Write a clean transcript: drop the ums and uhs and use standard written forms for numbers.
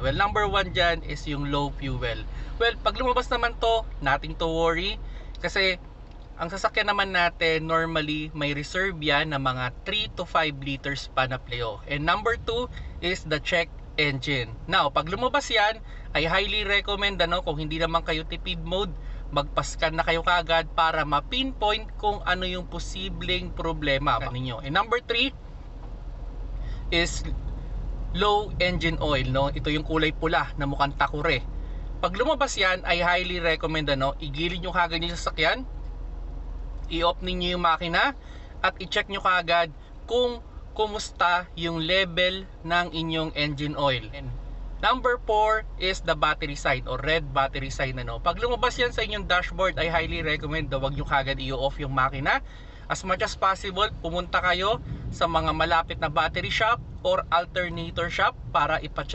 Well, number 1 dyan is yung low fuel. Well, pag lumabas naman to, nothing to worry. Kasi ang sasakyan naman natin, normally, may reserve yan na mga 3 to 5 liters pa na pleo. And number 2 is the check engine. Now, pag lumabas yan, I highly recommend, kung hindi naman kayo tipid mode, magpascan na kayo kagad para ma-pinpoint kung ano yung posibleng problema ninyo. And number 3 is low engine oil, ito yung kulay pula na mukhang takure. Pag lumabas yan, I highly recommend, igilid nyo kagad yung sasakyan, i-off ninyo yung makina, at i-check nyo kagad kung kumusta yung level ng inyong engine oil. And number 4 is the battery side or red battery side. Pag lumabas yan sa inyong dashboard, I highly recommend wag nyo kagad i-off yung makina. As much as possible, pumunta kayo sa mga malapit na battery shop or alternator shop para ipa-check